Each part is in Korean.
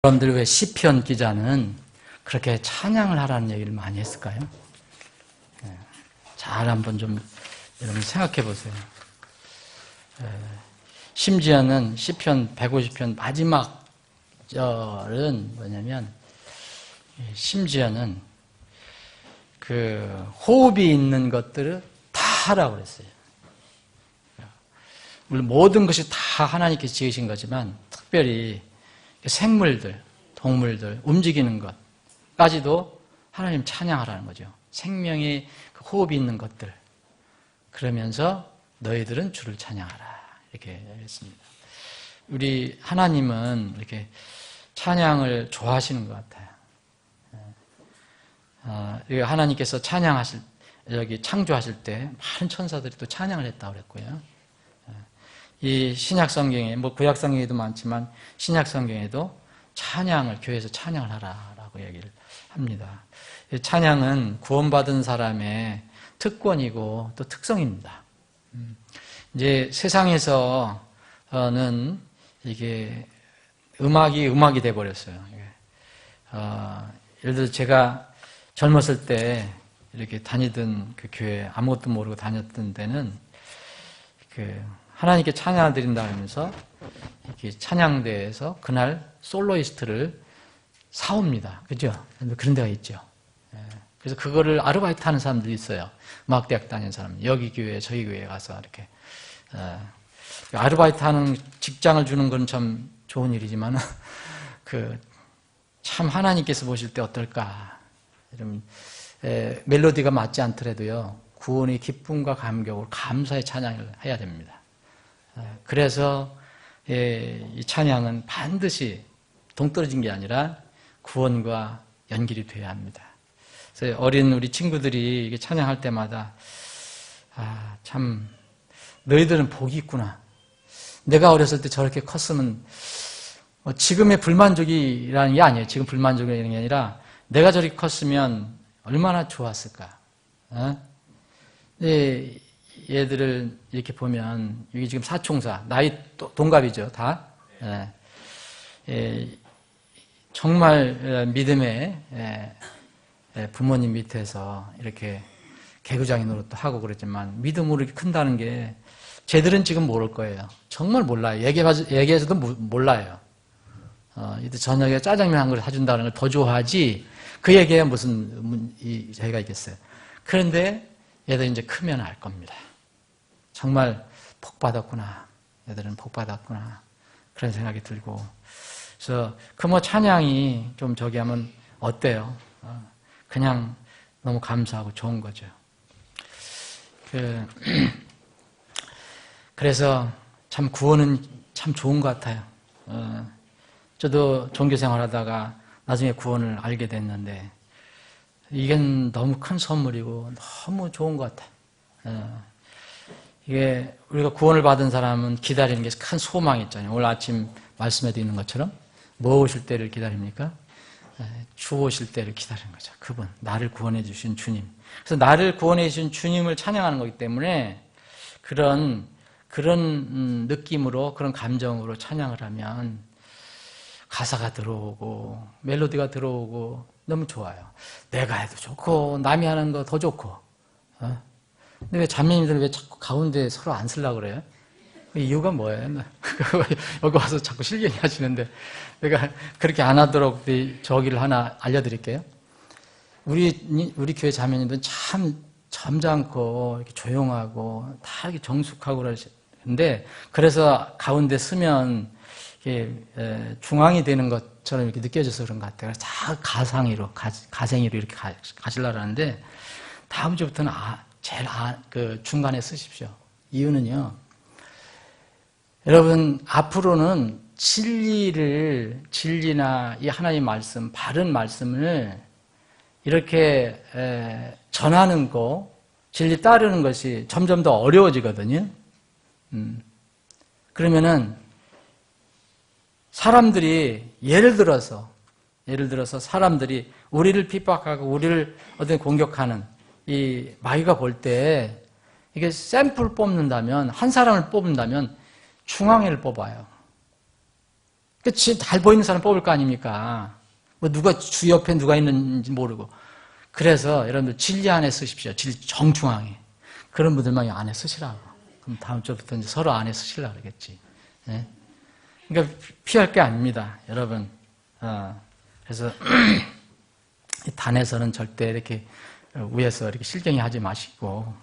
여러분들 왜 시편 기자는 그렇게 찬양을 하라는 얘기를 많이 했을까요? 잘 한번 좀 여러분 생각해 보세요. 심지어는 시편 150편 마지막 절은 뭐냐면 심지어는 그 호흡이 있는 것들을 다 하라고 그랬어요. 물론 모든 것이 다 하나님께서 지으신 거지만 특별히 생물들, 동물들, 움직이는 것까지도 하나님 찬양하라는 거죠. 생명의 그 호흡이 있는 것들. 그러면서 너희들은 주를 찬양하라. 이렇게 했습니다. 우리 하나님은 이렇게 찬양을 좋아하시는 것 같아요. 하나님께서 찬양하실, 여기 창조하실 때 많은 천사들이 또 찬양을 했다고 그랬고요. 이 신약 성경에, 구약 성경에도 많지만 신약 성경에도 찬양을, 교회에서 찬양을 하라라고 얘기를 합니다. 찬양은 구원받은 사람의 특권이고 또 특성입니다. 이제 세상에서는 이게 음악이 돼버렸어요. 예를 들어 제가 젊었을 때 이렇게 다니던 그 교회, 아무것도 모르고 다녔던 데는 하나님께 찬양을 드린다 하면서 이렇게 찬양대에서 그날 솔로이스트를 사옵니다. 그죠? 그런 데가 있죠. 그래서 그거를 아르바이트 하는 사람들이 있어요. 음악대학 다니는 사람. 여기 교회, 저기 교회에 가서 이렇게. 아르바이트 하는 직장을 주는 건 참 좋은 일이지만, 참 하나님께서 보실 때 어떨까. 이런, 멜로디가 맞지 않더라도요, 구원의 기쁨과 감격으로 감사의 찬양을 해야 됩니다. 그래서 이 찬양은 반드시 동떨어진 게 아니라 구원과 연결이 돼야 합니다. 그래서 어린 우리 친구들이 이게 찬양할 때마다 참 너희들은 복이 있구나. 내가 어렸을 때 저렇게 컸으면 지금의 불만족이라는 게 아니에요. 지금 불만족이라는 게 아니라 내가 저렇게 컸으면 얼마나 좋았을까. 얘들을 이렇게 보면 여기 지금 사총사 나이 동갑이죠 다. 정말 믿음의 부모님 밑에서 이렇게 개구장이 노릇도 하고 그랬지만 믿음으로 이렇게 큰다는 게 쟤들은 지금 모를 거예요. 정말 몰라요. 얘기해서도 몰라요. 저녁에 짜장면 한 그릇 사준다는 걸 더 좋아하지 그 얘기에 무슨 저희가 있겠어요. 그런데 얘들 이제 크면 알 겁니다. 정말 복 받았구나. 얘들은 복 받았구나. 그런 생각이 들고. 그래서 찬양이 좀 저기 하면 어때요? 그냥 너무 감사하고 좋은 거죠. 그래서 참 구원은 참 좋은 것 같아요. 저도 종교생활 하다가 나중에 구원을 알게 됐는데 이게 너무 큰 선물이고 너무 좋은 것 같아요. 이게 우리가 구원을 받은 사람은 기다리는 게 큰 소망이 있잖아요. 오늘 아침 말씀에도 있는 것처럼 뭐 오실 때를 기다립니까? 주 오실 때를 기다리는 거죠. 그분, 나를 구원해 주신 주님. 그래서 나를 구원해 주신 주님을 찬양하는 거기 때문에 그런 느낌으로, 그런 감정으로 찬양을 하면 가사가 들어오고 멜로디가 들어오고 너무 좋아요. 내가 해도 좋고 남이 하는 거 더 좋고. 근데 왜 자매님들은 왜 자꾸 가운데 서로 안 쓰려고 그래요? 이유가 뭐예요? 여기 와서 자꾸 실갱이 하시는데 내가 그렇게 안 하도록 저기를 하나 알려드릴게요. 우리 교회 자매님들은 참 점잖고 이렇게 조용하고 다 이렇게 정숙하고 그러시는데 그래서 가운데 쓰면 이게 중앙이 되는 것처럼 이렇게 느껴져서 그런 것 같아요. 다 가생이로 이렇게 가시려고 하는데 다음 주부터는 제일 중간에 쓰십시오. 이유는요. 여러분 앞으로는 진리나 이 하나님의 말씀, 바른 말씀을 이렇게 전하는 거, 진리 따르는 것이 점점 더 어려워지거든요. 그러면은 사람들이 예를 들어서 사람들이 우리를 핍박하고 우리를 어떤 공격하는 이 마귀가 볼 때 이게 샘플 뽑는다면 한 사람을 뽑는다면 중앙에를 뽑아요. 그치, 잘 보이는 사람 뽑을 거 아닙니까? 뭐 누가 주 옆에 누가 있는지 모르고. 그래서 여러분들 진리 안에 쓰십시오. 진리 정중앙에. 그런 분들만 안에 쓰시라고. 그럼 다음 주부터 이제 서로 안에 쓰시려고 그러겠지. 네? 그러니까 피할 게 아닙니다, 여러분. 그래서 이 단에서는 절대 이렇게 위에서 이렇게 실경이 하지 마시고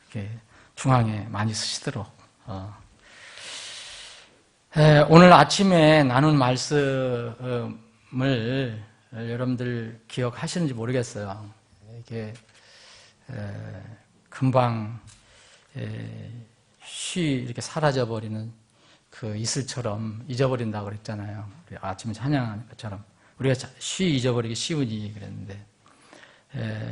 이렇게 중앙에 많이 쓰시도록. 오늘 아침에 나눈 말씀을 여러분들 기억하시는지 모르겠어요. 이게 금방 이렇게 사라져버리는 그 이슬처럼 잊어버린다고 그랬잖아요. 아침에 찬양하는 것처럼 우리가 잊어버리기 쉬우니 그랬는데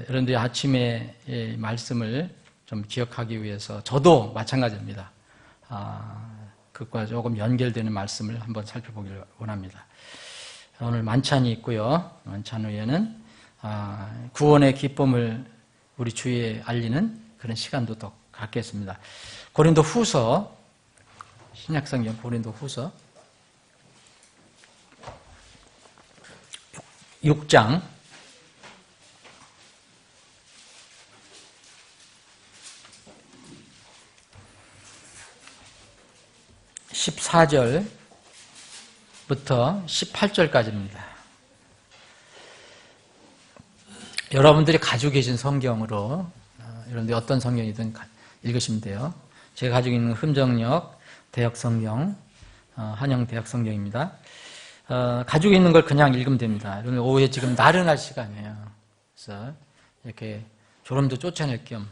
여러분들이 아침에 말씀을 좀 기억하기 위해서 저도 마찬가지입니다. 그것과 조금 연결되는 말씀을 한번 살펴보기를 원합니다. 오늘 만찬이 있고요. 만찬 후에는 구원의 기쁨을 우리 주위에 알리는 그런 시간도 또 갖겠습니다. 고린도 후서, 신약성경 고린도 후서 6장 14절부터 18절까지입니다. 여러분들이 가지고 계신 성경으로 여러분들이 어떤 성경이든 읽으시면 돼요. 제가 가지고 있는 흠정역 대역성경, 한영 대역성경입니다. 가지고 있는 걸 그냥 읽으면 됩니다. 여러분 오후에 지금 나른할 시간이에요. 그래서 이렇게 졸음도 쫓아낼 겸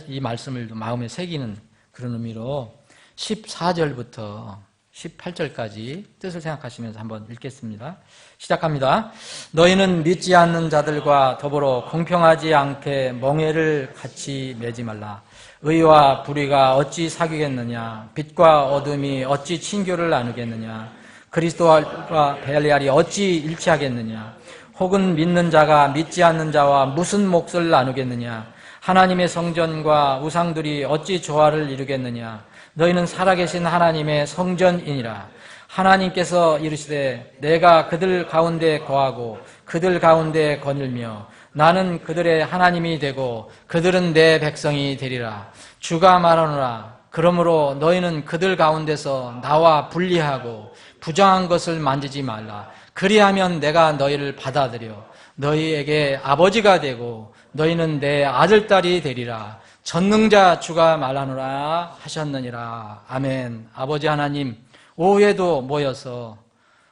이 말씀을 마음에 새기는 그런 의미로 14절부터 18절까지 뜻을 생각하시면서 한번 읽겠습니다. 시작합니다. 너희는 믿지 않는 자들과 더불어 공평하지 않게 멍에를 같이 매지 말라. 의와 불의가 어찌 사귀겠느냐? 빛과 어둠이 어찌 친교를 나누겠느냐? 그리스도와 벨리알이 어찌 일치하겠느냐? 혹은 믿는 자가 믿지 않는 자와 무슨 몫을 나누겠느냐? 하나님의 성전과 우상들이 어찌 조화를 이루겠느냐? 너희는 살아계신 하나님의 성전이니라. 하나님께서 이르시되 내가 그들 가운데 거하고 그들 가운데 거닐며 나는 그들의 하나님이 되고 그들은 내 백성이 되리라. 주가 말하노라. 그러므로 너희는 그들 가운데서 나와 분리하고 부정한 것을 만지지 말라. 그리하면 내가 너희를 받아들여 너희에게 아버지가 되고 너희는 내 아들딸이 되리라. 전능자 주가 말하노라 하셨느니라. 아멘. 아버지 하나님, 오후에도 모여서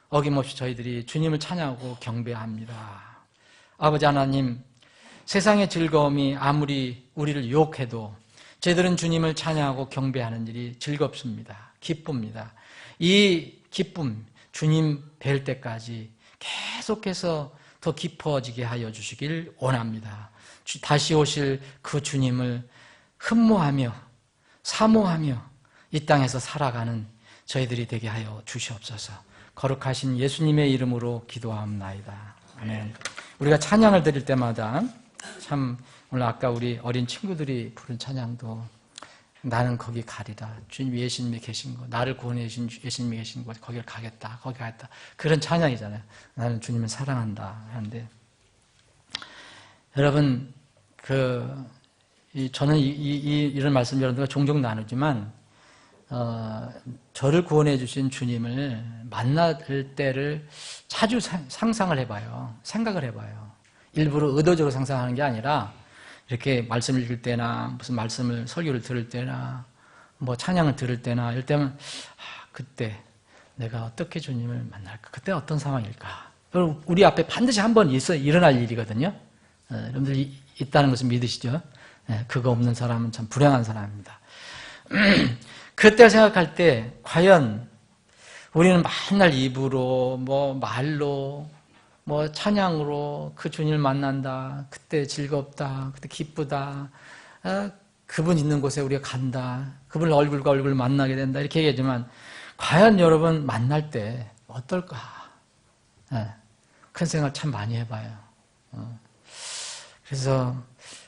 어김없이 저희들이 주님을 찬양하고 경배합니다. 아버지 하나님, 세상의 즐거움이 아무리 우리를 유혹해도 저희들은 주님을 찬양하고 경배하는 일이 즐겁습니다. 기쁩니다. 이 기쁨, 주님 뵐 때까지 계속해서 더 깊어지게 하여 주시길 원합니다. 다시 오실 그 주님을 흠모하며 사모하며 이 땅에서 살아가는 저희들이 되게 하여 주시옵소서. 거룩하신 예수님의 이름으로 기도하옵나이다. 아멘. 우리가 찬양을 드릴 때마다 참 오늘 아까 우리 어린 친구들이 부른 찬양도 나는 거기 가리라. 주님 예수님이 계신 곳, 나를 구원해 주신 예수님이 계신 곳, 거기를 가겠다. 거기 가겠다. 그런 찬양이잖아요. 나는 주님을 사랑한다 하는데 여러분 저는 이런 말씀 여러분들과 종종 나누지만 저를 구원해 주신 주님을 만날 때를 자주 상상을 해봐요. 생각을 해봐요. 일부러 의도적으로 상상하는 게 아니라 이렇게 말씀을 읽을 때나 무슨 말씀을 설교를 들을 때나 뭐 찬양을 들을 때나 이럴 때면 그때 내가 어떻게 주님을 만날까? 그때 어떤 상황일까? 우리 앞에 반드시 한 번 일어날 일이거든요. 여러분들 있다는 것을 믿으시죠? 그거 없는 사람은 참 불행한 사람입니다. 그때를 생각할 때 과연 우리는 맨날 입으로 뭐 말로 뭐 찬양으로 그 주님을 만난다. 그때 즐겁다. 그때 기쁘다. 그분 있는 곳에 우리가 간다. 그분을 얼굴과 얼굴 만나게 된다. 이렇게 얘기하지만 과연 여러분 만날 때 어떨까? 큰 생각 참 많이 해봐요. 그래서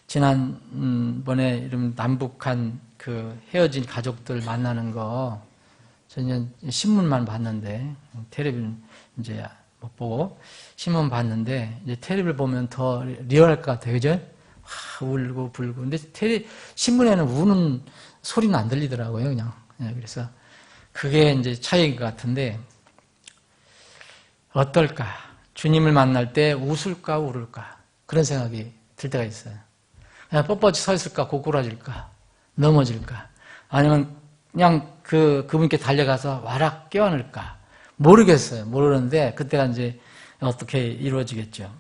지난번에 이런 남북한 그 헤어진 가족들 만나는 거 저는 신문만 봤는데, 텔레비전 이제 못 보고, 신문 봤는데, 이제 텔레비를 보면 더 리얼할 것 같아요. 그죠? 울고 불고. 근데 신문에는 우는 소리는 안 들리더라고요, 그냥. 그래서 그게 이제 차이인 것 같은데, 어떨까? 주님을 만날 때 웃을까, 울을까? 그런 생각이 들 때가 있어요. 그냥 뻣뻣이 서 있을까, 고꾸라질까, 넘어질까? 아니면 그냥 그분께 달려가서 와락 껴안을까? 모르겠어요. 모르는데, 그때가 이제 어떻게 이루어지겠죠.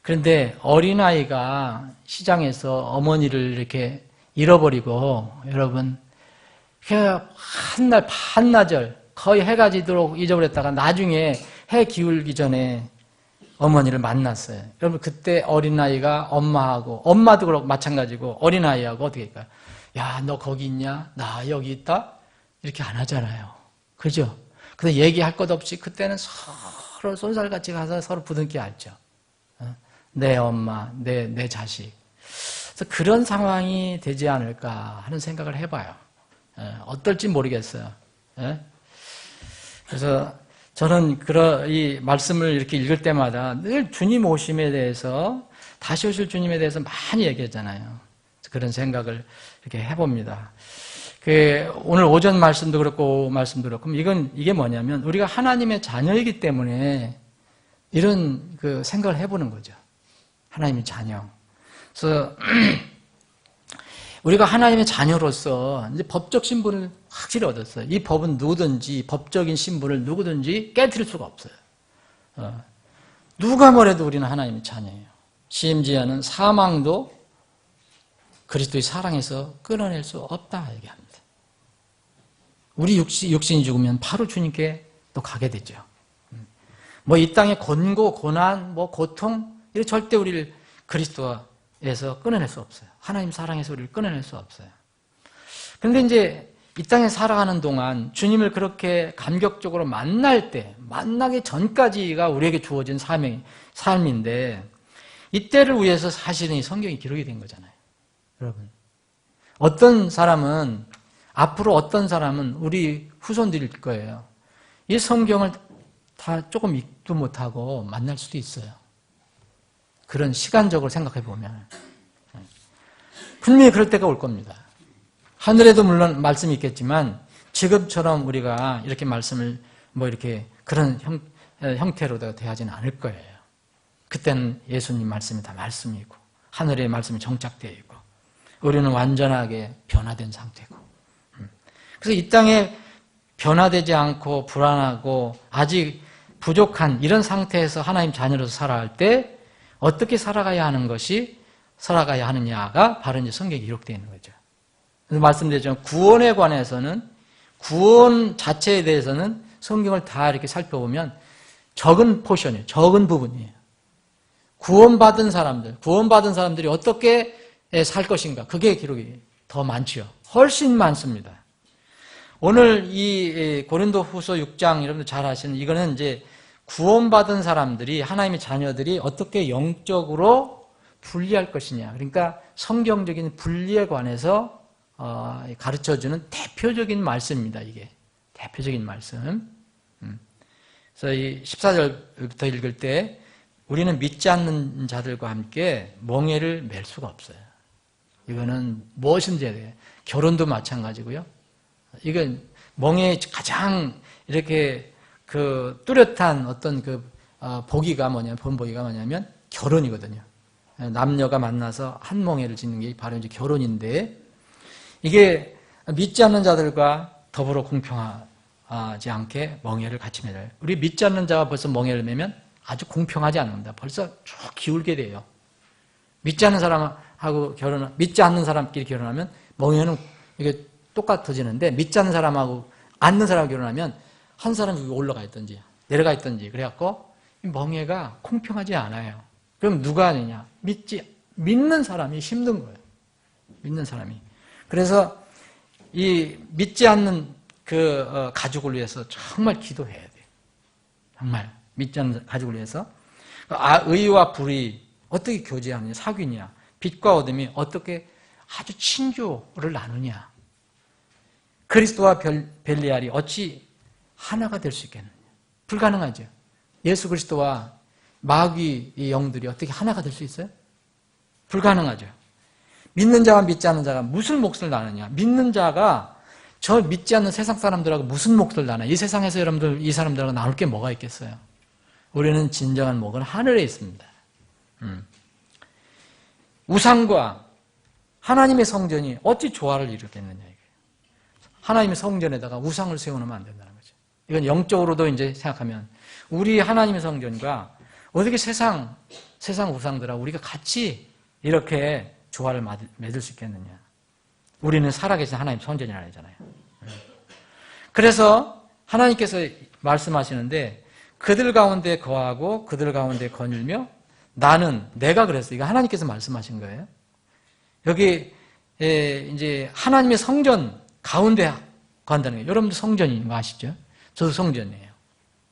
그런데 어린아이가 시장에서 어머니를 이렇게 잃어버리고, 여러분, 한날 반나절, 거의 해가 지도록 잊어버렸다가 나중에 해 기울기 전에 어머니를 만났어요. 여러분, 그때 어린아이가 엄마도 그렇고 마찬가지고 어린아이하고 어떻게 할까요? 야, 너 거기 있냐? 나 여기 있다? 이렇게 안 하잖아요. 그죠? 근데 얘기할 것 없이 그때는 서로 손살같이 가서 서로 부둥켜 안죠. 내 엄마, 내 자식. 그래서 그런 상황이 되지 않을까 하는 생각을 해봐요. 어떨지 모르겠어요. 그래서 저는 이 말씀을 이렇게 읽을 때마다 늘 주님 오심에 대해서, 다시 오실 주님에 대해서 많이 얘기했잖아요. 그런 생각을 이렇게 해봅니다. 오늘 오전 말씀도 그렇고 이게 뭐냐면 우리가 하나님의 자녀이기 때문에 이런 생각을 해보는 거죠. 하나님의 자녀. 그래서 우리가 하나님의 자녀로서 이제 법적 신분을 확실히 얻었어요. 이 법은 누구든지, 법적인 신분을 누구든지 깨트릴 수가 없어요. 누가 뭐래도 우리는 하나님의 자녀예요. 심지어는 사망도 그리스도의 사랑에서 끊어낼 수 없다 얘기합니다. 우리 육신이 죽으면 바로 주님께 또 가게 되죠. 이 땅의 권고, 고난, 고통, 이거 절대 우리를 그리스도에서 끊어낼 수 없어요. 하나님 사랑에서 우리를 끊어낼 수 없어요. 그런데 이제 이 땅에 살아가는 동안 주님을 그렇게 감격적으로 만나기 전까지가 우리에게 주어진 삶인데, 이때를 위해서 사실은 이 성경이 기록이 된 거잖아요. 여러분. 앞으로 어떤 사람은 우리 후손들일 거예요. 이 성경을 다 조금 읽도 못하고 만날 수도 있어요. 그런 시간적으로 생각해 보면. 분명히 그럴 때가 올 겁니다. 하늘에도 물론 말씀이 있겠지만, 지금처럼 우리가 이렇게 말씀을 그런 형태로 대하지는 않을 거예요. 그때는 예수님 말씀이 다 말씀이고, 하늘의 말씀이 정착되어 있고, 우리는 완전하게 변화된 상태고. 그래서 이 땅에 변화되지 않고 불안하고 아직 부족한 이런 상태에서 하나님 자녀로서 살아갈 때 어떻게 살아가야 하느냐가 바로 이제 성경에 기록되어 있는 거죠. 그래서 말씀드렸지만 구원에 관해서는, 구원 자체에 대해서는 성경을 다 이렇게 살펴보면 적은 포션이에요. 적은 부분이에요. 구원받은 사람들이 어떻게 살 것인가, 그게 기록이 더 많지요. 훨씬 많습니다. 오늘 이 고린도후서 6장 여러분들 잘 아시는, 이거는 이제 구원받은 사람들이, 하나님의 자녀들이 어떻게 영적으로 분리할 것이냐, 그러니까 성경적인 분리에 관해서 가르쳐주는 대표적인 말씀입니다. 이게 대표적인 말씀. 그래서 이 14절부터 읽을 때, 우리는 믿지 않는 자들과 함께 멍에를 맬 수가 없어요. 이거는 무엇인지 해야 돼요. 결혼도 마찬가지고요. 이건 멍에의 가장 이렇게 뚜렷한 어떤 본보기가 뭐냐면 결혼이거든요. 남녀가 만나서 한 멍에를 짓는 게 바로 이제 결혼인데, 이게 믿지 않는 자들과 더불어 공평하지 않게 멍에를 같이 매요. 우리 믿지 않는 자와 벌써 멍에를 매면 아주 공평하지 않는다. 벌써 쭉 기울게 돼요. 믿지 않는 사람끼리 결혼하면 멍에는 이게 똑같아지는데, 믿지 않는 사람하고 않는 사람하고 결혼하면 한 사람이 올라가 있든지 내려가 있든지, 그래갖고 멍에가 공평하지 않아요. 그럼 누가 하느냐? 믿는 사람이 힘든 거예요. 믿는 사람이. 그래서 이 믿지 않는 가족을 위해서 정말 기도해야 돼요. 정말 믿지 않는 가족을 위해서. 의와 불의 어떻게 교제하느냐, 사귀냐, 빛과 어둠이 어떻게 아주 친교를 나누냐. 그리스도와 벨리알이 어찌 하나가 될 수 있겠느냐? 불가능하죠. 예수 그리스도와 마귀의 영들이 어떻게 하나가 될 수 있어요? 불가능하죠. 믿는 자와 믿지 않는 자가 무슨 몫을 나누냐? 믿는 자가 저 믿지 않는 세상 사람들하고 무슨 몫을 나누냐? 이 세상에서 여러분들 이 사람들하고 나눌 게 뭐가 있겠어요? 우리는 진정한 목은 하늘에 있습니다. 우상과 하나님의 성전이 어찌 조화를 이루겠느냐? 하나님의 성전에다가 우상을 세워놓으면 안 된다는 거죠. 이건 영적으로도 이제 생각하면 우리 하나님의 성전과 어떻게 세상 우상들하고 우리가 같이 이렇게 조화를 맺을 수 있겠느냐? 우리는 살아계신 하나님 성전이라 하잖아요. 그래서 하나님께서 말씀하시는데 그들 가운데 거하고 그들 가운데 거닐며 내가 그랬어요. 이거 하나님께서 말씀하신 거예요. 여기 이제 하나님의 성전 가운데 거한다는 거예요. 여러분도 성전인 거 아시죠? 저도 성전이에요.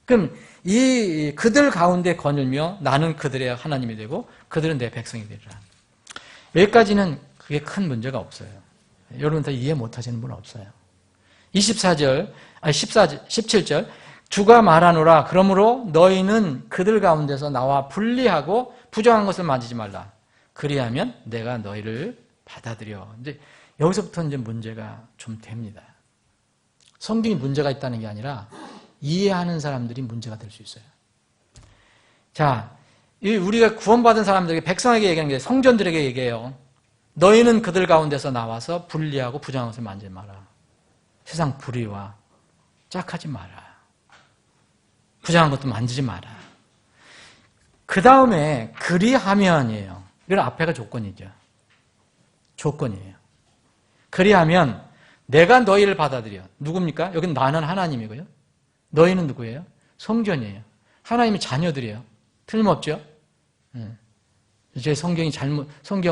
그럼 이 그들 가운데 거닐며 나는 그들의 하나님이 되고 그들은 내 백성이 되리라. 여기까지는 그게 큰 문제가 없어요. 여러분 다 이해 못하시는 분 없어요. 17절 주가 말하노라. 그러므로 너희는 그들 가운데서 나와 분리하고 부정한 것을 만지지 말라. 그리하면 내가 너희를 받아들여. 이제 여기서부터 이제 문제가 좀 됩니다. 성경이 문제가 있다는 게 아니라 이해하는 사람들이 문제가 될 수 있어요. 자, 우리가 구원받은 사람들에게 백성에게 얘기하는 게 성전들에게 얘기해요. 너희는 그들 가운데서 나와서 분리하고 부정한 것을 만지지 마라. 세상 불의와 짝하지 마라. 부정한 것도 만지지 마라. 그 다음에 그리하면이에요. 이건 앞에가 조건이죠. 조건이에요. 그리하면 내가 너희를 받아들여. 누굽니까? 여긴 나는 하나님이고요. 너희는 누구예요? 성전이에요. 하나님의 자녀들이에요. 틀림없죠? 제 성경을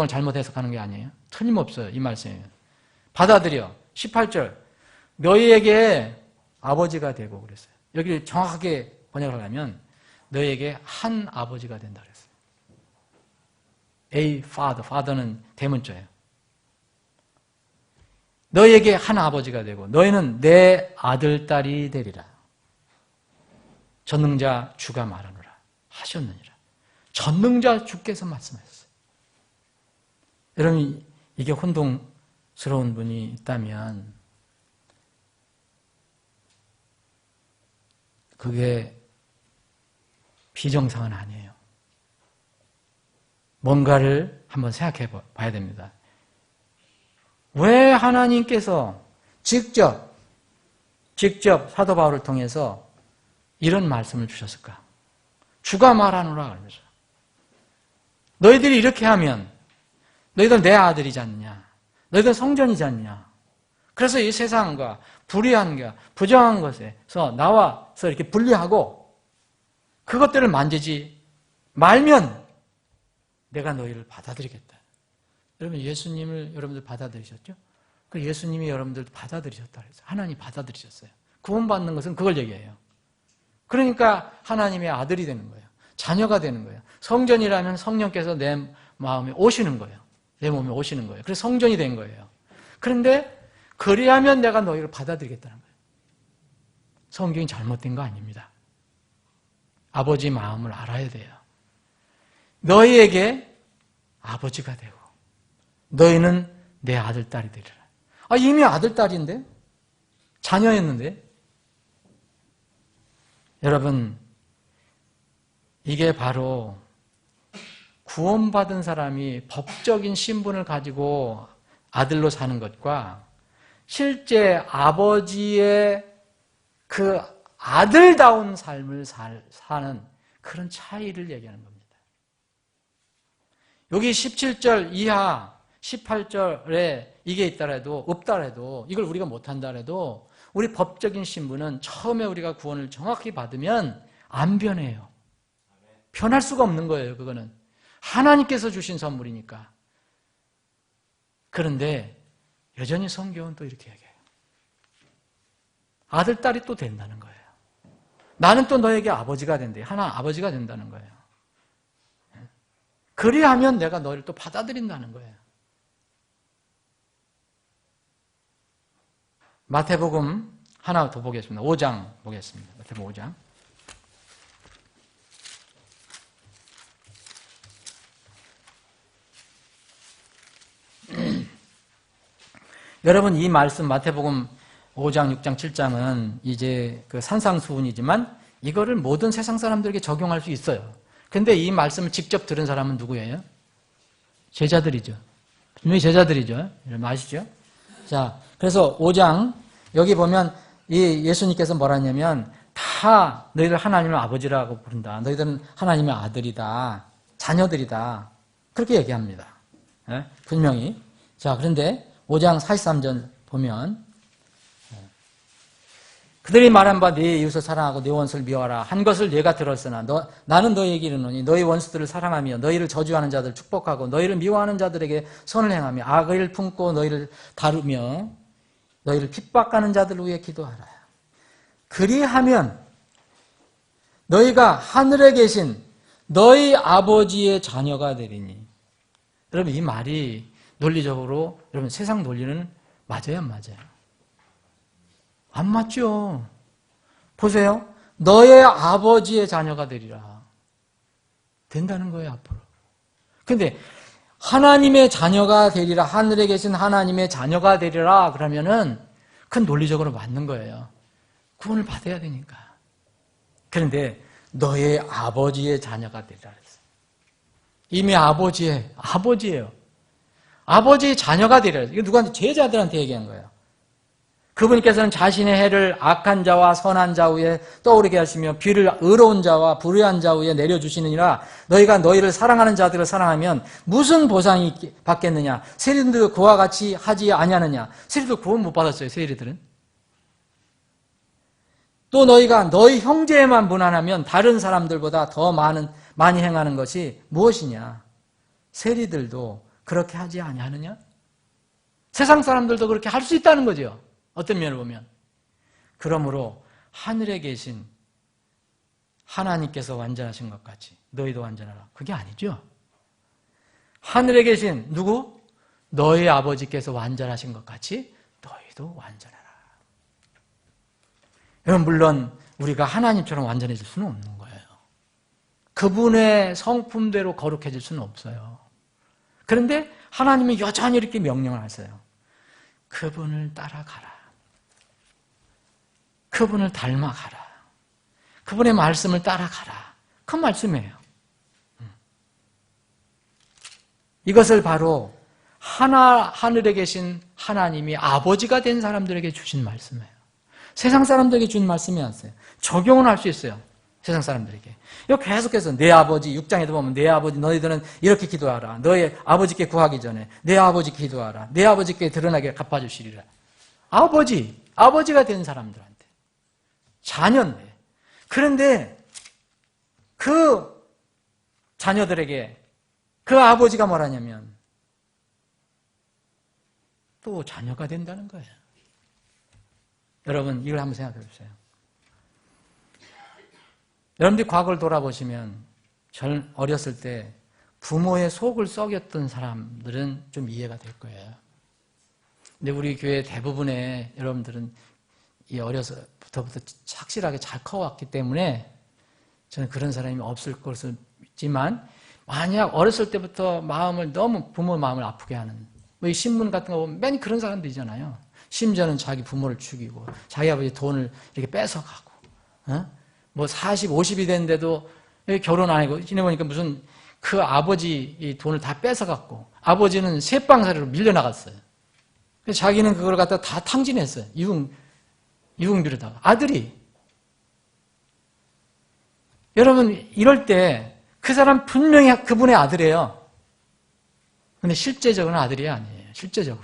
잘못 해석하는 게 아니에요. 틀림없어요. 이 말씀이에요. 받아들여. 18절. 너희에게 아버지가 되고 그랬어요. 여기를 정확하게 번역을 하려면 너희에게 한 아버지가 된다 그랬어요. A father. father는 대문자예요. 너희에게 한 아버지가 되고 너희는 내 아들, 딸이 되리라. 전능자 주가 말하노라 하셨느니라. 전능자 주께서 말씀하셨어요. 여러분 이게 혼동스러운 분이 있다면 그게 비정상은 아니에요. 뭔가를 한번 생각해 봐야 됩니다. 왜 하나님께서 직접 사도 바울을 통해서 이런 말씀을 주셨을까? 주가 말하노라 그러면서 너희들이 이렇게 하면 너희들 내 아들이지 않느냐? 너희들 성전이지 않느냐? 그래서 이 세상과 불의한 것, 부정한 것에서 나와서 이렇게 분리하고 그것들을 만지지 말면 내가 너희를 받아들이겠다. 여러분 예수님을 여러분들 받아들이셨죠? 그 예수님이 여러분들도 받아들이셨다 그랬어요. 하나님 받아들이셨어요. 구원받는 것은 그걸 얘기해요. 그러니까 하나님의 아들이 되는 거예요. 자녀가 되는 거예요. 성전이라면 성령께서 내 마음에 오시는 거예요. 내 몸에 오시는 거예요. 그래서 성전이 된 거예요. 그런데 그리하면 내가 너희를 받아들이겠다는 거예요. 성경이 잘못된 거 아닙니다. 아버지 마음을 알아야 돼요. 너희에게 아버지가 되고 너희는 내 아들, 딸이 되리라. 이미 아들, 딸인데? 자녀였는데? 여러분, 이게 바로 구원받은 사람이 법적인 신분을 가지고 아들로 사는 것과 실제 아버지의 그 아들다운 삶을 사는 그런 차이를 얘기하는 겁니다. 여기 17절 이하 18절에 이게 있더라도 없더라도 이걸 우리가 못한다라도 우리 법적인 신분은 처음에 우리가 구원을 정확히 받으면 안 변해요. 변할 수가 없는 거예요. 그거는 하나님께서 주신 선물이니까. 그런데 여전히 성경은 또 이렇게 얘기해요. 아들, 딸이 또 된다는 거예요. 나는 또 너에게 아버지가 된대. 하나 아버지가 된다는 거예요. 그리하면 내가 너를 또 받아들인다는 거예요. 마태복음 하나 더 보겠습니다. 5장 보겠습니다. 마태복음 5장. 여러분, 이 말씀 마태복음 5장, 6장, 7장은 이제 그 산상수훈이지만 이거를 모든 세상 사람들에게 적용할 수 있어요. 근데 이 말씀을 직접 들은 사람은 누구예요? 제자들이죠. 분명히 제자들이죠. 여러분 아시죠? 자, 그래서 5장 여기 보면 이 예수님께서 뭐라 했냐면 다 너희들 하나님의 아버지라고 부른다. 너희들은 하나님의 아들이다. 자녀들이다. 그렇게 얘기합니다. 예? 분명히. 자, 그런데 5장 43절 보면 그들이 말한 바 네 이웃을 사랑하고 네 원수를 미워하라 한 것을 네가 들었으나 나는 너희에게 이르노니 너희 원수들을 사랑하며 너희를 저주하는 자들을 축복하고 너희를 미워하는 자들에게 선을 행하며 악을 품고 너희를 다루며 너희를 핍박하는 자들을 위해 기도하라. 그리하면 너희가 하늘에 계신 너희 아버지의 자녀가 되리니. 여러분 이 말이 논리적으로 여러분 세상 논리는 맞아요, 안 맞아요? 안 맞죠. 보세요. 너의 아버지의 자녀가 되리라. 된다는 거예요, 앞으로. 근데 하나님의 자녀가 되리라, 하늘에 계신 하나님의 자녀가 되리라 그러면은 그건 논리적으로 맞는 거예요. 구원을 받아야 되니까. 그런데 너의 아버지의 자녀가 되리라 그랬어요. 이미 아버지예요. 아버지의 자녀가 되리라. 이거 누구한테? 제자들한테 얘기한 거예요. 그분께서는 자신의 해를 악한 자와 선한 자 위에 떠오르게 하시며 비를 의로운 자와 불의한 자 위에 내려주시느니라. 너희가 너희를 사랑하는 자들을 사랑하면 무슨 보상이 받겠느냐? 세리들도 그와 같이 하지 아니하느냐? 세리도 구원 못 받았어요. 세리들은. 또 너희가 너희 형제에만 무난하면 다른 사람들보다 더 많이 행하는 것이 무엇이냐? 세리들도 그렇게 하지 아니하느냐? 세상 사람들도 그렇게 할 수 있다는 거죠. 어떤 면을 보면. 그러므로 하늘에 계신 하나님께서 완전하신 것 같이 너희도 완전하라. 그게 아니죠. 하늘에 계신 누구? 너희 아버지께서 완전하신 것 같이 너희도 완전하라. 여러분 물론 우리가 하나님처럼 완전해질 수는 없는 거예요. 그분의 성품대로 거룩해질 수는 없어요. 그런데 하나님은 여전히 이렇게 명령을 하세요. 그분을 따라가라. 그분을 닮아가라. 그분의 말씀을 따라가라. 그 말씀이에요. 이것을 바로 하늘에 계신 하나님이 아버지가 된 사람들에게 주신 말씀이에요. 세상 사람들에게 준 말씀이 아니에요. 적용은 할 수 있어요. 세상 사람들에게. 이거 계속해서 내 아버지, 6장에도 보면 내 아버지 너희들은 이렇게 기도하라. 너희 아버지께 구하기 전에 내 아버지께 기도하라. 내 아버지께 드러나게 갚아주시리라. 아버지가 된 사람들한테. 자녀인데. 그런데 그 자녀들에게 그 아버지가 뭐라냐면 또 자녀가 된다는 거예요. 여러분 이걸 한번 생각해 보세요. 여러분들이 과거를 돌아보시면 어렸을 때 부모의 속을 썩였던 사람들은 좀 이해가 될 거예요. 근데 우리 교회 대부분의 여러분들은 이 어려서부터 착실하게 잘 커왔기 때문에 저는 그런 사람이 없을 것을 믿지만 만약 어렸을 때부터 부모 마음을 아프게 하는 이 신문 같은 거 보면 맨 그런 사람들이잖아요. 심지어는 자기 부모를 죽이고 자기 아버지 돈을 이렇게 뺏어가고 뭐 40, 50이 됐는데도 결혼 안 하고 지내보니까 무슨 그 아버지 이 돈을 다 뺏어갔고 아버지는 새빵살이로 밀려나갔어요. 자기는 그걸 갖다 다 탕진했어요. 유흥비로다가 아들이. 여러분 이럴 때 그 사람 분명히 그분의 아들이에요. 근데 실제적으로는 아들이 아니에요. 실제적으로.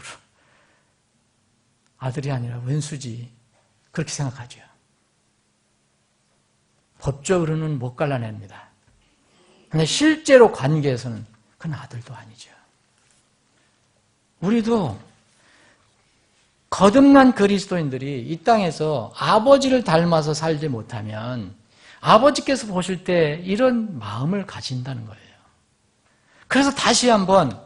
아들이 아니라 왼수지. 그렇게 생각하죠. 법적으로는 못 갈라냅니다. 근데 실제로 관계에서는 그건 아들도 아니죠. 우리도 거듭난 그리스도인들이 이 땅에서 아버지를 닮아서 살지 못하면 아버지께서 보실 때 이런 마음을 가진다는 거예요. 그래서 다시 한번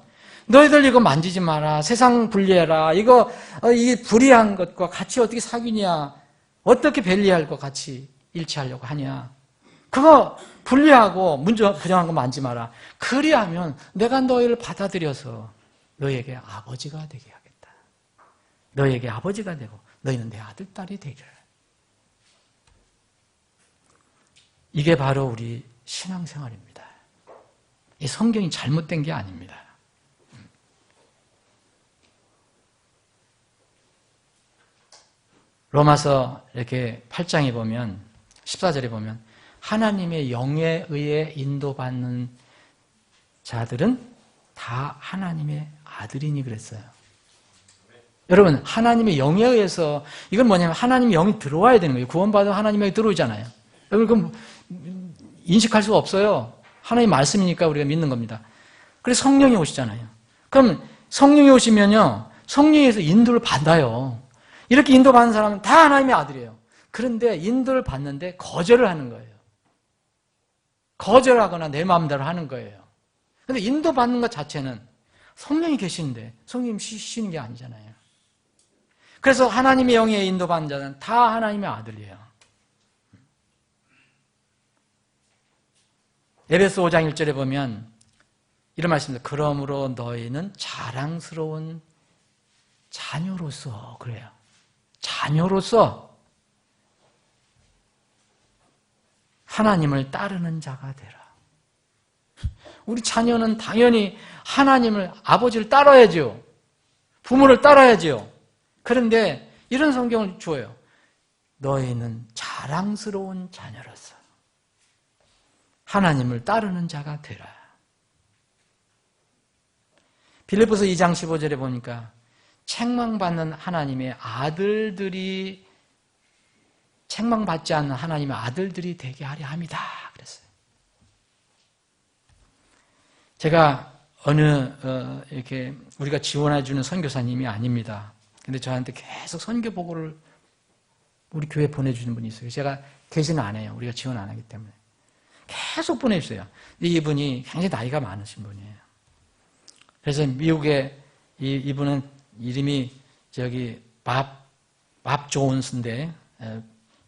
너희들 이거 만지지 마라. 세상 분리해라. 이게 불의한 것과 같이 어떻게 사귀냐. 어떻게 벨리할 것 같이 일치하려고 하냐. 그거 분리하고 부정한 거 만지 마라. 그리하면 내가 너희를 받아들여서 너희에게 아버지가 되게 하겠다. 너희에게 아버지가 되고 너희는 내 아들, 딸이 되리라. 이게 바로 우리 신앙생활입니다. 이 성경이 잘못된 게 아닙니다. 로마서 이렇게 8장에 보면 14절에 보면 하나님의 영에 의해 인도받는 자들은 다 하나님의 아들이니 그랬어요. 여러분 하나님의 영에 의해서 이건 뭐냐면 하나님의 영이 들어와야 되는 거예요. 구원받은 하나님의 영이 들어오잖아요. 여러분 그럼 인식할 수가 없어요. 하나님의 말씀이니까 우리가 믿는 겁니다. 그래서 성령이 오시잖아요. 그럼 성령이 오시면요. 성령에서 인도를 받아요. 이렇게 인도받는 사람은 다 하나님의 아들이에요. 그런데 인도를 받는데 거절을 하는 거예요. 거절하거나 내 마음대로 하는 거예요. 그런데 인도받는 것 자체는 성령이 계시는데 성령님 쉬시는 게 아니잖아요. 그래서 하나님의 영에 인도받는 자는 다 하나님의 아들이에요. 에베소 5장 1절에 보면 이런 말씀입니다. 그러므로 너희는 자랑스러운 자녀로서 그래요. 자녀로서 하나님을 따르는 자가 되라. 우리 자녀는 당연히 하나님을, 아버지를 따라야죠. 부모를 따라야죠. 그런데 이런 성경을 줘요. 너희는 자랑스러운 자녀로서 하나님을 따르는 자가 되라. 빌립보서 2장 15절에 보니까 책망받는 하나님의 아들들이 책망받지 않는 하나님의 아들들이 되게 하려 함이다 그랬어요. 제가 이렇게 우리가 지원해 주는 선교사님이 아닙니다. 근데 저한테 계속 선교 보고를 우리 교회에 보내주는 분이 있어요. 제가 계시는 안 해요. 우리가 지원 안 하기 때문에. 계속 보내주세요. 이분이 굉장히 나이가 많으신 분이에요. 그래서 미국에 이분은 이름이 밥 존스인데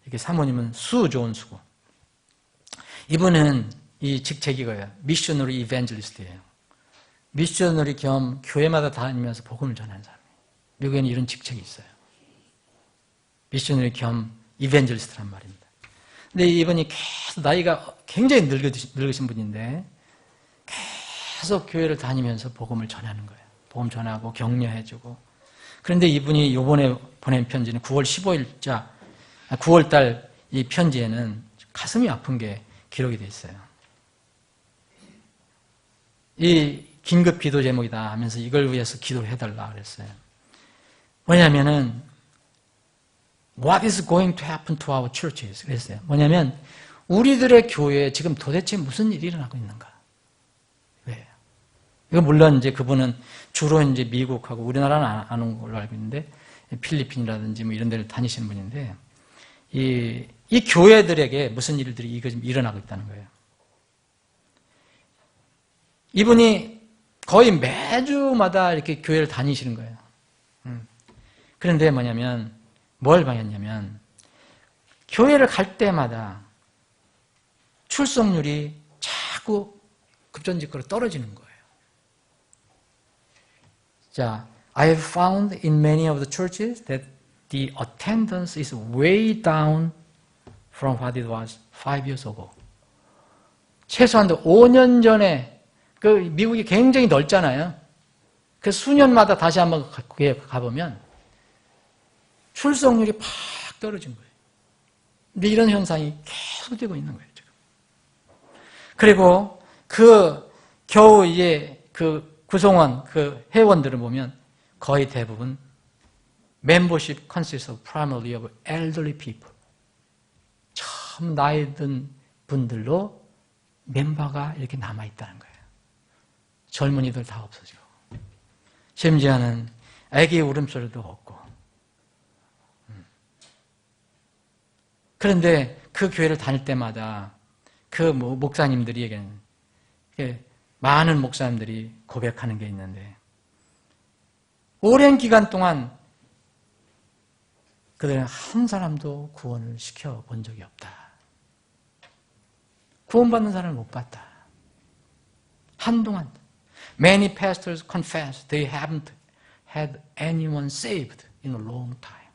이렇게 사모님은 수 존스고 이분은 이 직책이 거예요. 미셔너리 이벤젤리스트예요. 미셔너리 겸 교회마다 다니면서 복음을 전하는 사람이에요. 미국에는 이런 직책이 있어요. 미셔너리 겸 이벤젤리스트란 말입니다. 근데 이분이 계속 나이가 굉장히 늙으신 분인데 계속 교회를 다니면서 복음을 전하는 거예요. 복음 전하고 격려해주고. 그런데 이분이 이번에 보낸 편지는 9월달 이 편지에는 가슴이 아픈 게 기록이 돼 있어요. 이 긴급 기도 제목이다 하면서 이걸 위해서 기도를 해달라 그랬어요. 뭐냐면은 What is going to happen to our churches? 그랬어요. 뭐냐면 우리들의 교회에 지금 도대체 무슨 일이 일어나고 있는가? 왜? 이거 물론 이제 그분은 주로 이제 미국하고 우리나라는 안 온 걸로 알고 있는데 필리핀이라든지 뭐 이런 데를 다니시는 분인데 이 교회들에게 무슨 일들이 이거 지금 일어나고 있다는 거예요. 이분이 거의 매주마다 이렇게 교회를 다니시는 거예요. 그런데 뭐냐면 뭘 방했냐면 교회를 갈 때마다 출석률이 자꾸 급전직거로 떨어지는 거예요. 자, I have found in many of the churches that the attendance is way down from what it was 5 years ago. 최소한 5년 전에 그 미국이 굉장히 넓잖아요. 그 수년마다 다시 한번 교회에 가보면 출석률이 팍 떨어진 거예요. 근데 이런 현상이 계속되고 있는 거예요, 지금. 그리고 겨우 이제 구성원, 회원들을 보면 거의 대부분 membership consists of primarily of elderly people. 참 나이 든 분들로 멤버가 이렇게 남아있다는 거예요. 젊은이들 다 없어지고. 심지어는 아기 울음소리도 없고. 그런데 그 교회를 다닐 때마다 목사님들이 많은 목사님들이 고백하는 게 있는데 오랜 기간 동안 그들은 한 사람도 구원을 시켜본 적이 없다. 구원받는 사람을 못 봤다. 한동안 Many pastors confess they haven't had anyone saved in a long time.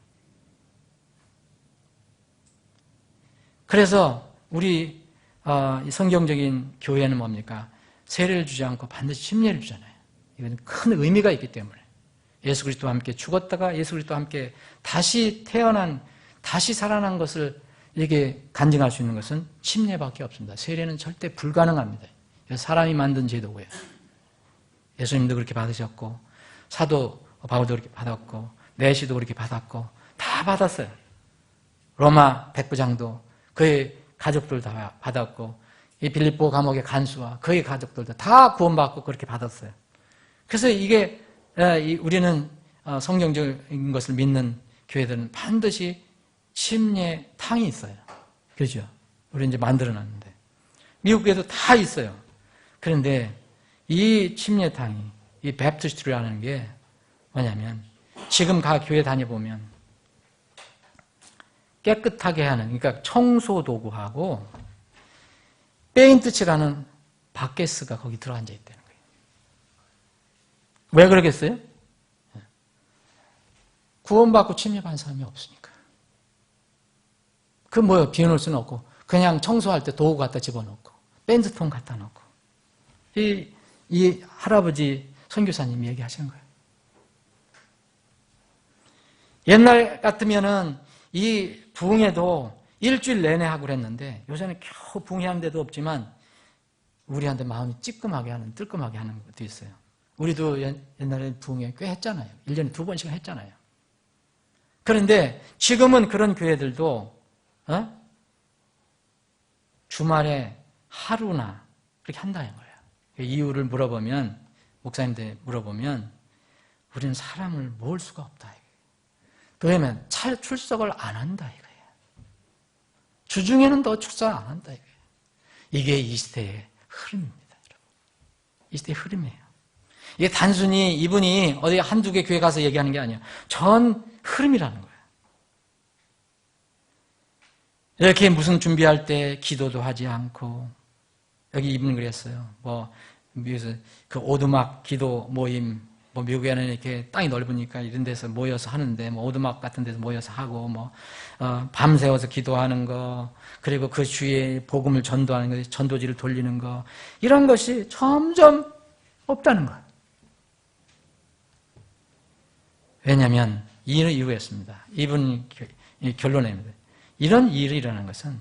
그래서 우리 성경적인 교회는 뭡니까? 세례를 주지 않고 반드시 침례를 주잖아요. 이건 큰 의미가 있기 때문에. 예수 그리스도와 함께 죽었다가 예수 그리스도와 함께 다시 태어난, 다시 살아난 것을 이게 간증할 수 있는 것은 침례밖에 없습니다. 세례는 절대 불가능합니다. 사람이 만든 제도고요. 예수님도 그렇게 받으셨고 사도 바울도 그렇게 받았고 내시도 그렇게 받았고 다 받았어요. 로마 백부장도 그의 가족들 다 받았고 이 빌립보 감옥의 간수와 그의 가족들도 다 구원받고 그렇게 받았어요. 그래서 이게 우리는 성경적인 것을 믿는 교회들은 반드시 침례탕이 있어요. 그죠? 우리 이제 만들어놨는데 미국 교회도 다 있어요. 그런데 이 침례탕이 이 베프티스트라는 게 뭐냐면 지금 각 교회 다녀보면 깨끗하게 하는, 그러니까 청소 도구하고 페인트 칠하는 바게스가 거기 들어앉아 있다는 거예요. 왜 그러겠어요? 구원받고 침례받은 사람이 없으니까. 그 뭐예요? 비워놓을 수는 없고 그냥 청소할 때 도구 갖다 집어넣고 페인트통 갖다 넣고 이 할아버지 선교사님이 얘기하시는 거예요. 옛날 같으면은 이 부흥회도 일주일 내내 하고 그랬는데 요새는 겨우 부흥회하는 데도 없지만 우리한테 마음이 찌끔하게 하는, 뜨끔하게 하는 것도 있어요. 우리도 옛날에 부흥회 꽤 했잖아요. 1년에 2번씩 했잖아요. 그런데 지금은 그런 교회들도 주말에 하루나 그렇게 한다는 거예요. 이유를 물어보면, 목사님들 물어보면 우리는 사람을 모을 수가 없다. 왜냐하면 출석을 안 한다 이거예요. 주중에는 더 출석 안 한다 이거예요. 이게 이 시대의 흐름입니다, 여러분. 이 시대의 흐름이에요. 이게 단순히 이분이 어디 한두 개 교회 가서 얘기하는 게 아니에요. 전 흐름이라는 거예요. 이렇게 무슨 준비할 때 기도도 하지 않고, 여기 이분이 그랬어요. 미국에서 그 오두막 기도 모임, 미국에는 이렇게 땅이 넓으니까 이런 데서 모여서 하는데, 오두막 같은 데서 모여서 하고, 밤새워서 기도하는 거, 그리고 그 주위에 복음을 전도하는 거, 전도지를 돌리는 거, 이런 것이 점점 없다는 거예요. 왜냐하면, 이유였습니다. 이분 결론입니다. 이런 일이 일어나는 것은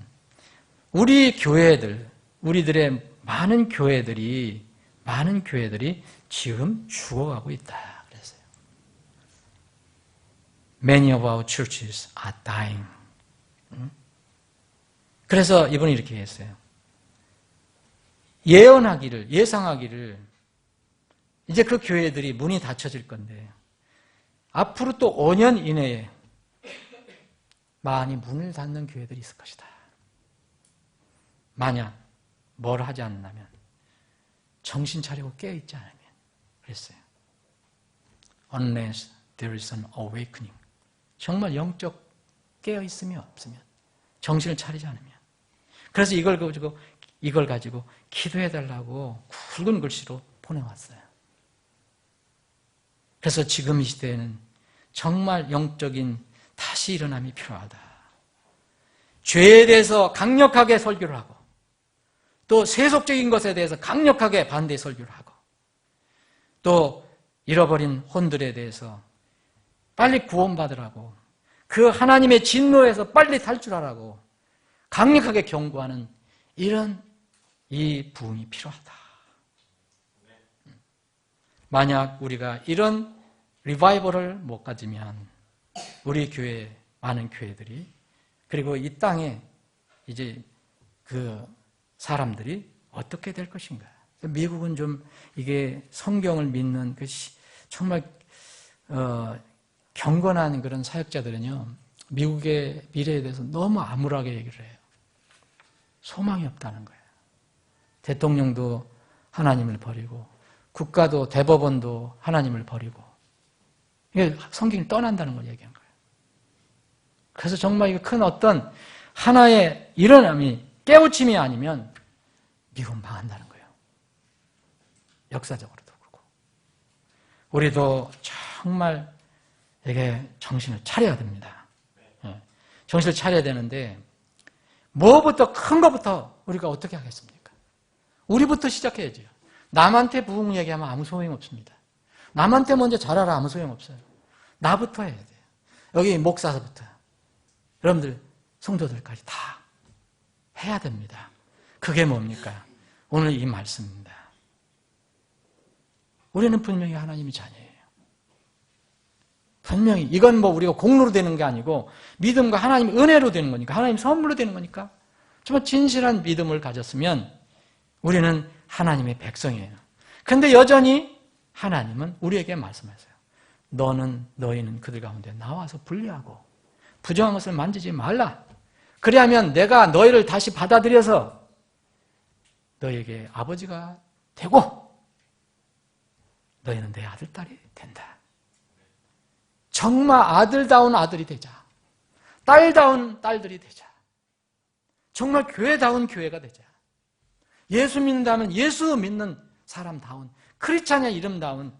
우리 교회들, 우리들의 많은 교회들이 지금 죽어가고 있다 그랬어요. Many of our churches are dying. 그래서 이분이 이렇게 했어요. 예상하기를 이제 그 교회들이 문이 닫혀질 건데 앞으로 또 5년 이내에 많이 문을 닫는 교회들이 있을 것이다. 만약 뭘 하지 않는다면, 정신 차리고 깨어있지 않으면 그랬어요. Unless there is an awakening. 정말 영적 깨어있으면 없으면, 정신을 차리지 않으면. 그래서 이걸 가지고 기도해달라고 굵은 글씨로 보내왔어요. 그래서 지금 이 시대에는 정말 영적인 다시 일어남이 필요하다. 죄에 대해서 강력하게 설교를 하고 또 세속적인 것에 대해서 강력하게 반대 설교를 하고 또 잃어버린 혼들에 대해서 빨리 구원받으라고 그 하나님의 진노에서 빨리 탈출하라고 강력하게 경고하는 이런 이 부흥이 필요하다. 만약 우리가 이런 리바이벌을 못 가지면 우리 교회 많은 교회들이 그리고 이 땅에 이제 그 사람들이 어떻게 될 것인가? 미국은 좀 이게 성경을 믿는 그 정말 경건한 그런 사역자들은요 미국의 미래에 대해서 너무 암울하게 얘기를 해요. 소망이 없다는 거예요. 대통령도 하나님을 버리고 국가도 대법원도 하나님을 버리고 이게 성경이 떠난다는 걸 얘기한 거예요. 그래서 정말 이거 큰 어떤 하나의 일어남이, 깨우침이 아니면 미국 망한다는 거예요. 역사적으로도 그렇고. 우리도 정말 이게 정신을 차려야 됩니다. 정신을 차려야 되는데 뭐부터, 큰 것부터 우리가 어떻게 하겠습니까? 우리부터 시작해야죠. 남한테 부흥 얘기하면 아무 소용 없습니다. 남한테 먼저 잘하라 아무 소용 없어요. 나부터 해야 돼요. 여기 목사서부터 여러분들 성도들까지 다 해야 됩니다. 그게 뭡니까? 오늘 이 말씀입니다. 우리는 분명히 하나님의 자녀예요. 분명히 이건 뭐 우리가 공로로 되는 게 아니고 믿음과 하나님의 은혜로 되는 거니까, 하나님 선물로 되는 거니까 정말 진실한 믿음을 가졌으면 우리는 하나님의 백성이에요. 근데 여전히 하나님은 우리에게 말씀하세요. 너희는 그들 가운데 나와서 분리하고 부정한 것을 만지지 말라. 그래야면 내가 너희를 다시 받아들여서 너희에게 아버지가 되고 너희는 내 아들, 딸이 된다. 정말 아들다운 아들이 되자. 딸다운 딸들이 되자. 정말 교회다운 교회가 되자. 예수 믿는다면 예수 믿는 사람다운, 크리스찬의 이름다운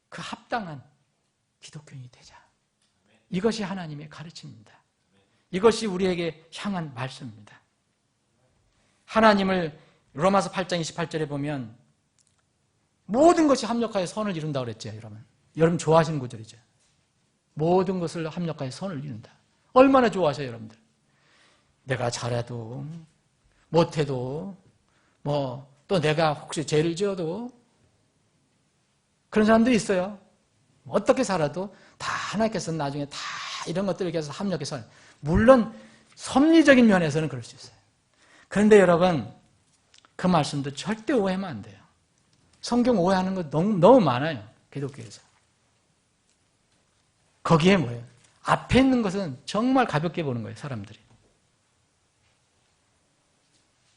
그 합당한 기독교인이 되자. 이것이 하나님의 가르침입니다. 이것이 우리에게 향한 말씀입니다. 하나님을 로마서 8장 28절에 보면 모든 것이 합력하여 선을 이룬다고 그랬죠. 여러분 좋아하시는 구절이죠. 모든 것을 합력하여 선을 이룬다. 얼마나 좋아하셔요, 여러분들. 내가 잘해도 못해도 또 내가 혹시 죄를 지어도 그런 사람도 있어요. 어떻게 살아도 다 하나님께서 나중에 다 이런 것들을 위해서 합력해서, 물론 섭리적인 면에서는 그럴 수 있어요. 그런데 여러분 그 말씀도 절대 오해하면 안 돼요. 성경 오해하는 거 너무 많아요. 기독교에서. 거기에 뭐예요? 앞에 있는 것은 정말 가볍게 보는 거예요. 사람들이.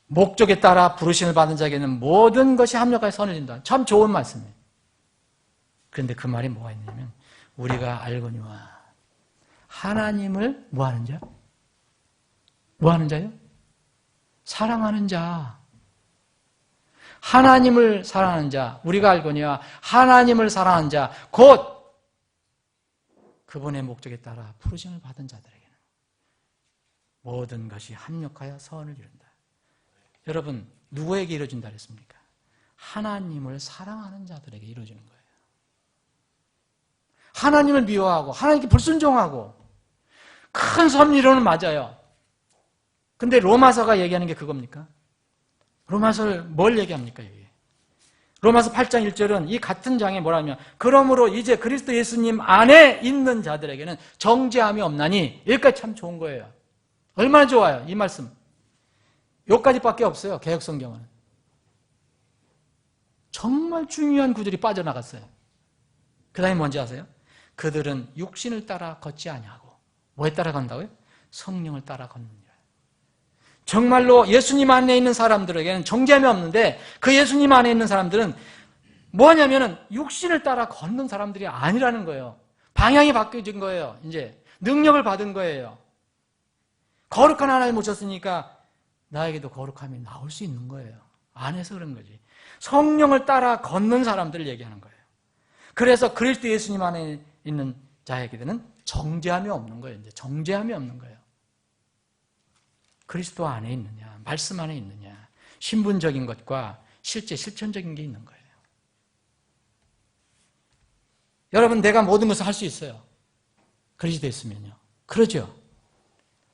목적에 따라 부르심을 받은 자에게는 모든 것이 합력하여 선을 이룬다. 참 좋은 말씀이에요. 그런데 그 말이 뭐가 있냐면 우리가 알거니와 하나님을 뭐하는 자? 뭐하는 자요? 사랑하는 자. 하나님을 사랑하는 자. 우리가 알거니와 하나님을 사랑하는 자. 곧 그분의 목적에 따라 부르심을 받은 자들에게는 모든 것이 합력하여 선을 이룬다. 여러분 누구에게 이루어진다 그랬습니까? 하나님을 사랑하는 자들에게 이루어지는 거예요. 하나님을 미워하고 하나님께 불순종하고 큰 섭리로는 맞아요. 근데 로마서가 얘기하는 게 그겁니까? 로마서를 뭘 얘기합니까? 여기? 로마서 8장 1절은 이 같은 장에 뭐라면 그러므로 이제 그리스도 예수님 안에 있는 자들에게는 정죄함이 없나니, 여기까지 참 좋은 거예요. 얼마나 좋아요 이 말씀. 여기까지밖에 없어요. 개역성경은 정말 중요한 구절이 빠져나갔어요. 그 다음에 뭔지 아세요? 그들은 육신을 따라 걷지 아니하고 뭐에 따라 간다고요? 성령을 따라 걷느니라. 정말로 예수님 안에 있는 사람들에게는 정죄함이 없는데 그 예수님 안에 있는 사람들은 뭐냐면은 육신을 따라 걷는 사람들이 아니라는 거예요. 방향이 바뀌어진 거예요. 이제 능력을 받은 거예요. 거룩한 하나님 모셨으니까 나에게도 거룩함이 나올 수 있는 거예요. 안에서 그런 거지. 성령을 따라 걷는 사람들을 얘기하는 거예요. 그래서 그리스도 예수님 안에 있는 자에게는 정죄함이 없는 거예요. 이제 정죄함이 없는 거예요. 그리스도 안에 있느냐, 말씀 안에 있느냐, 신분적인 것과 실제 실천적인 게 있는 거예요. 여러분, 내가 모든 것을 할 수 있어요. 그리스도 있으면요. 그러죠.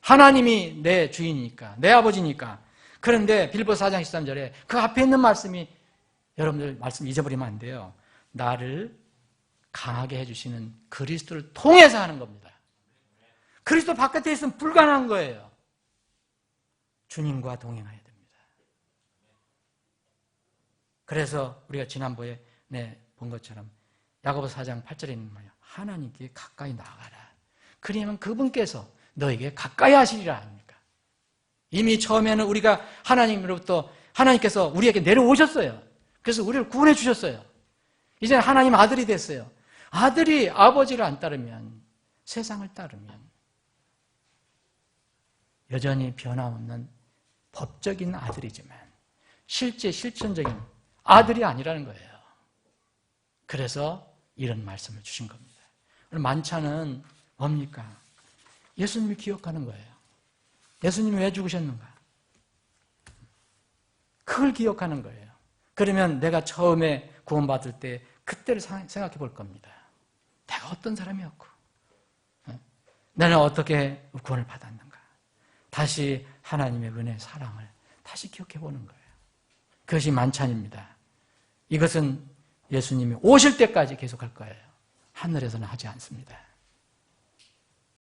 하나님이 내 주인이니까, 내 아버지니까. 그런데 빌보서 4장 13절에 그 앞에 있는 말씀이, 여러분들 말씀 잊어버리면 안 돼요. 나를 강하게 해주시는 그리스도를 통해서 하는 겁니다. 그리스도 바깥에 있으면 불가능한 거예요. 주님과 동행해야 됩니다. 그래서 우리가 지난번에 본 것처럼 야고보서 4장 8절에 있는 말이에요. 하나님께 가까이 나가라. 그러면 그분께서 너에게 가까이 하시리라 아닙니까? 이미 처음에는 우리가 하나님으로부터 하나님께서 우리에게 내려오셨어요. 그래서 우리를 구원해 주셨어요. 이제는 하나님 아들이 됐어요. 아들이 아버지를 안 따르면, 세상을 따르면 여전히 변함없는 법적인 아들이지만 실제 실천적인 아들이 아니라는 거예요. 그래서 이런 말씀을 주신 겁니다. 오늘 만찬은 뭡니까? 예수님을 기억하는 거예요. 예수님이 왜 죽으셨는가? 그걸 기억하는 거예요. 그러면 내가 처음에 구원받을 때 그때를 생각해 볼 겁니다. 내가 어떤 사람이었고 나는 어떻게 구원을 받았는가? 다시 하나님의 은혜, 사랑을 다시 기억해 보는 거예요. 그것이 만찬입니다. 이것은 예수님이 오실 때까지 계속할 거예요. 하늘에서는 하지 않습니다.